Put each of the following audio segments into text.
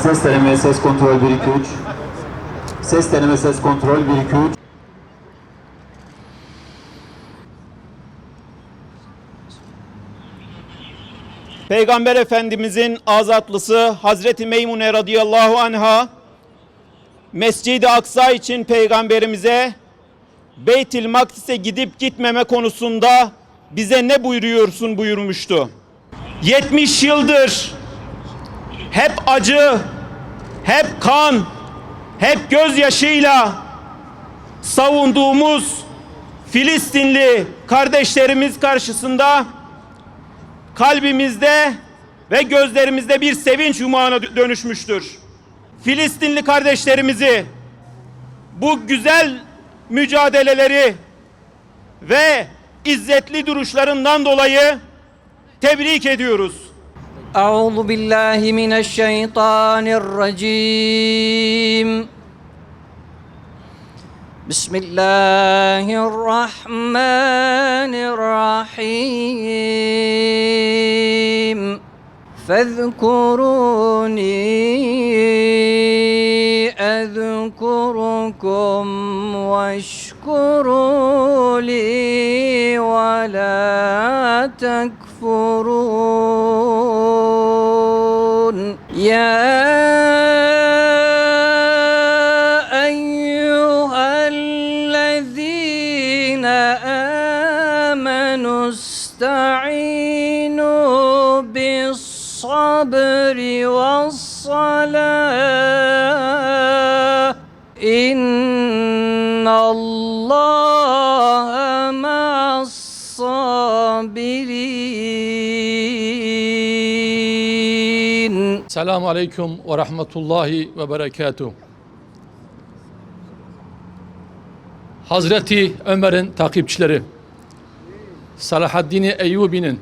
Ses deneme, ses kontrol 1 2 3. Ses deneme, ses kontrol 1 2 3. Peygamber Efendimizin azatlısı Hazreti Meymune radıyallahu anha Mescid-i Aksa için Peygamberimize Beyt-i Makdis'e gidip gitmeme konusunda bize ne buyuruyorsun buyurmuştu. 70 yıldır hep acı, hep kan, hep gözyaşıyla savunduğumuz Filistinli kardeşlerimiz karşısında kalbimizde ve gözlerimizde bir sevinç yumağına dönüşmüştür. Filistinli kardeşlerimizi bu güzel mücadeleleri ve izzetli duruşlarından dolayı tebrik ediyoruz. Euzu billahi mineşşeytanirracim. Bismillahirrahmanirrahim. Fezkuruni ezkurukum veşkuru li ve la tekfurun. Ya استعينوا بالصبر والصلاة إن الله مع الصابرين. Selamun Aleyküm ve Rahmetullahi ve Berekatuhu. Hazreti Ömer'in takipçileri, Salahaddin Eyyubi'nin,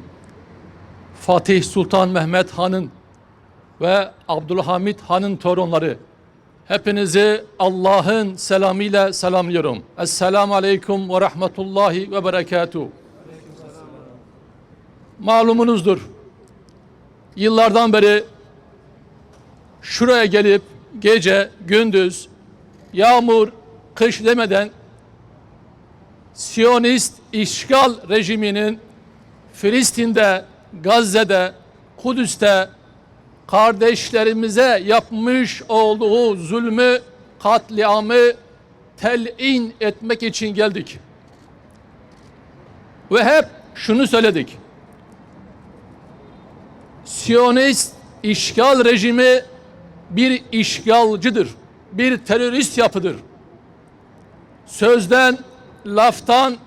Fatih Sultan Mehmet Han'ın ve Abdülhamid Han'ın torunları, hepinizi Allah'ın selamıyla selamlıyorum. Esselamu Aleyküm ve Rahmetullahi ve Berekatuhu. Malumunuzdur, yıllardan beri şuraya gelip gece, gündüz, yağmur, kış demeden Siyonist işgal rejiminin Filistin'de, Gazze'de, Kudüs'te kardeşlerimize yapmış olduğu zulmü, katliamı telin etmek için geldik. Ve hep şunu söyledik. Siyonist işgal rejimi bir işgalcıdır, bir terörist yapıdır. Sözden, laftan,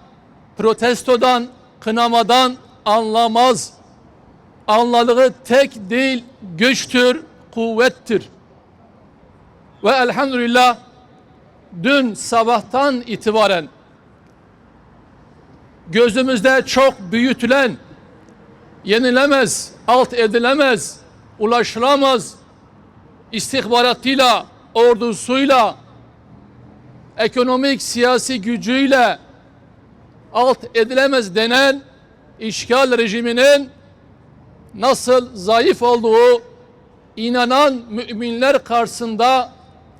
protestodan, kınamadan anlamaz. Anladığı tek değil, güçtür, kuvvettir. Ve elhamdülillah dün sabahtan itibaren gözümüzde çok büyütülen, yenilemez, alt edilemez, ulaşılamaz istihbaratıyla, ordusuyla, ekonomik, siyasi gücüyle alt edilemez denen işgal rejiminin nasıl zayıf olduğu, inanan müminler karşısında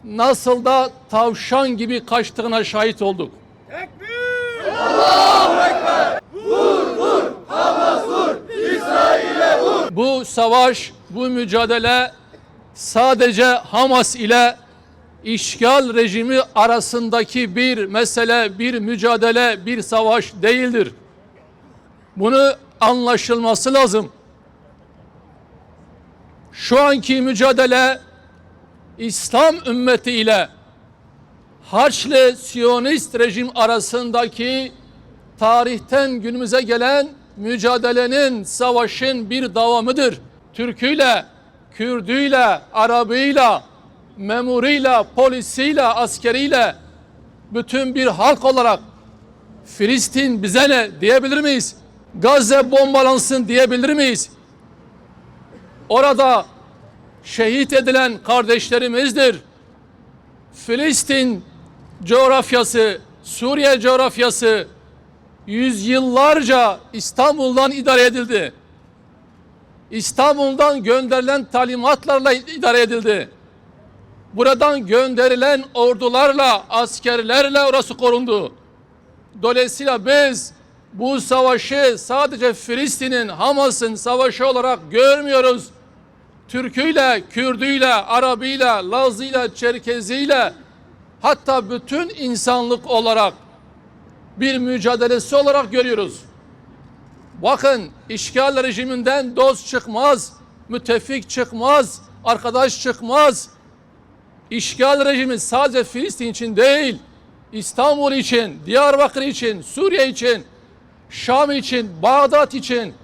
nasıl da tavşan gibi kaçtığına şahit olduk. Tekbir! Allahu Ekber! Vur vur! Hamas vur! İsrail'e vur! Bu savaş, bu mücadele sadece Hamas ile işgal rejimi arasındaki bir mesele, bir mücadele, bir savaş değildir. Bunu anlaşılması lazım. Şu anki mücadele İslam ümmeti ile Haçlı Siyonist rejim arasındaki tarihten günümüze gelen mücadelenin, savaşın bir devamıdır. Türküyle, Kürdüyle, Arabıyla, memuruyla, polisiyle, askeriyle bütün bir halk olarak Filistin bize ne diyebilir miyiz? Gazze bombalansın diyebilir miyiz? Orada şehit edilen kardeşlerimizdir. Filistin coğrafyası, Suriye coğrafyası yüzyıllarca İstanbul'dan idare edildi. İstanbul'dan gönderilen talimatlarla idare edildi. Buradan gönderilen ordularla, askerlerle orası korundu. Dolayısıyla biz bu savaşı sadece Filistin'in, Hamas'ın savaşı olarak görmüyoruz. Türküyle, Kürdüyle, Arabıyla, Lazıyla, Çerkeziyle, hatta bütün insanlık olarak bir mücadelesi olarak görüyoruz. Bakın, işgal rejiminden dost çıkmaz, müttefik çıkmaz, arkadaş çıkmaz. İşgal rejimi sadece Filistin için değil, İstanbul için, Diyarbakır için, Suriye için, Şam için, Bağdat için,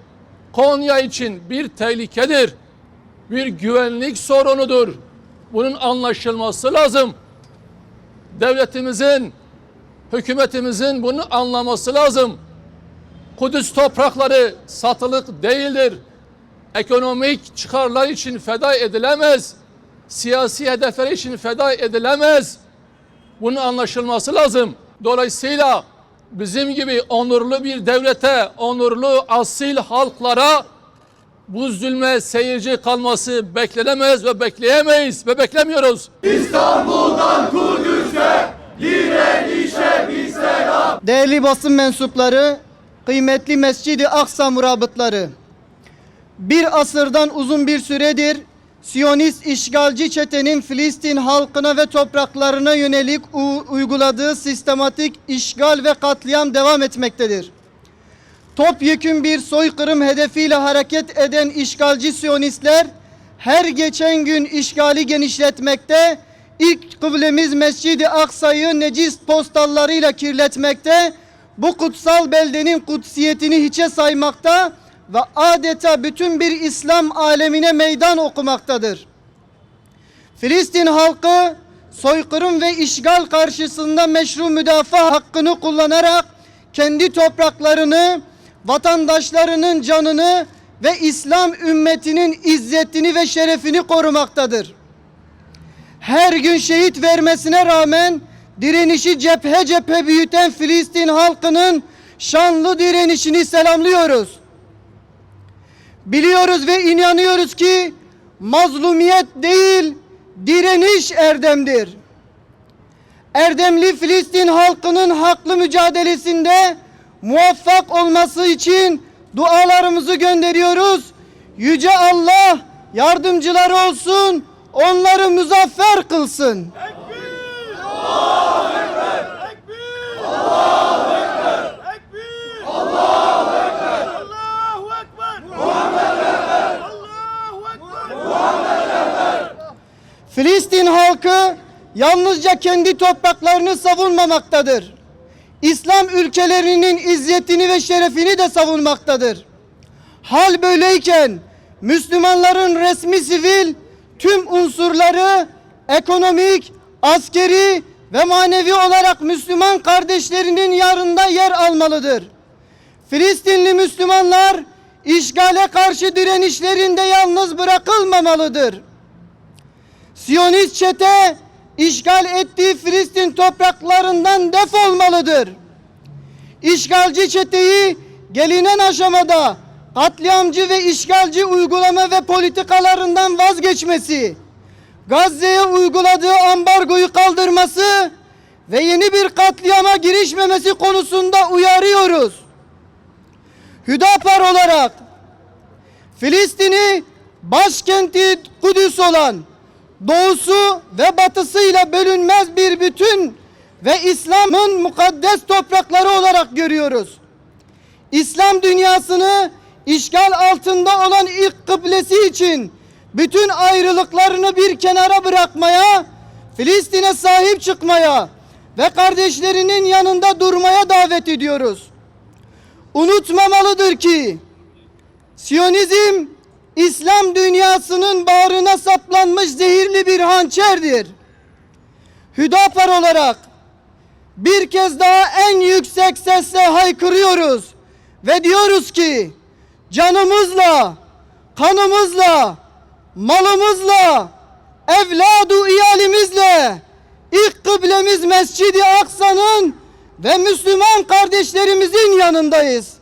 Konya için bir tehlikedir. Bir güvenlik sorunudur. Bunun anlaşılması lazım. Devletimizin, hükümetimizin bunu anlaması lazım. Kudüs toprakları satılık değildir. Ekonomik çıkarlar için feda edilemez. Siyasi hedefler için feda edilemez. Bunun anlaşılması lazım. Dolayısıyla bizim gibi onurlu bir devlete, onurlu asil halklara bu zulme seyirci kalması beklenemez ve bekleyemeyiz ve beklemiyoruz. İstanbul'dan Kudüs'e direnişe bir selam. Değerli basın mensupları, kıymetli Mescid-i Aksa murabıtları, bir asırdan uzun bir süredir Siyonist işgalci çetenin Filistin halkına ve topraklarına yönelik uyguladığı sistematik işgal ve katliam devam etmektedir. Topyekün bir soykırım hedefiyle hareket eden işgalci Siyonistler her geçen gün işgali genişletmekte, ilk kıblemiz Mescid-i Aksa'yı necis postallarıyla kirletmekte, bu kutsal beldenin kutsiyetini hiçe saymakta ve adeta bütün bir İslam alemine meydan okumaktadır. Filistin halkı soykırım ve işgal karşısında meşru müdafaa hakkını kullanarak kendi topraklarını, vatandaşlarının canını ve İslam ümmetinin izzetini ve şerefini korumaktadır. Her gün şehit vermesine rağmen direnişi cephe cephe büyüten Filistin halkının şanlı direnişini selamlıyoruz. Biliyoruz ve inanıyoruz ki mazlumiyet değil, direniş erdemdir. Erdemli Filistin halkının haklı mücadelesinde muvaffak olması için dualarımızı gönderiyoruz. Yüce Allah yardımcıları olsun, onları muzaffer kılsın. Allahu Ekber! Allahu Ekber! Allahu Ekber! Allahu Ekber! Muhammed Ekber! Allahu Ekber! Muhammed Ekber! Filistin halkı yalnızca kendi topraklarını savunmamaktadır. İslam ülkelerinin izzetini ve şerefini de savunmaktadır. Hal böyleyken Müslümanların resmi sivil tüm unsurları ekonomik, askeri ve manevi olarak Müslüman kardeşlerinin yanında yer almalıdır. Filistinli Müslümanlar işgale karşı direnişlerinde yalnız bırakılmamalıdır. Siyonist çete işgal ettiği Filistin topraklarından defolmalıdır. İşgalci çeteyi gelinen aşamada katliamcı ve işgalci uygulama ve politikalarından vazgeçmesi, Gazze'ye uyguladığı ambargoyu kaldırması ve yeni bir katliama girişmemesi konusunda uyarıyoruz. Hüdapar olarak Filistin'i başkenti Kudüs olan doğusu ve batısıyla bölünmez bir bütün ve İslam'ın mukaddes toprakları olarak görüyoruz. İslam dünyasını işgal altında olan ilk kıblesi için bütün ayrılıklarını bir kenara bırakmaya, Filistin'e sahip çıkmaya ve kardeşlerinin yanında durmaya davet ediyoruz. Unutmamalıdır ki Siyonizm İslam dünyasının bağrına saplanmış zehirli bir hançerdir. Hüdapar olarak bir kez daha en yüksek sesle haykırıyoruz ve diyoruz ki canımızla, kanımızla, malımızla, evladu iyalimizle ilk kıblemiz Mescid-i Aksa'nın ve Müslüman kardeşlerimizin yanındayız.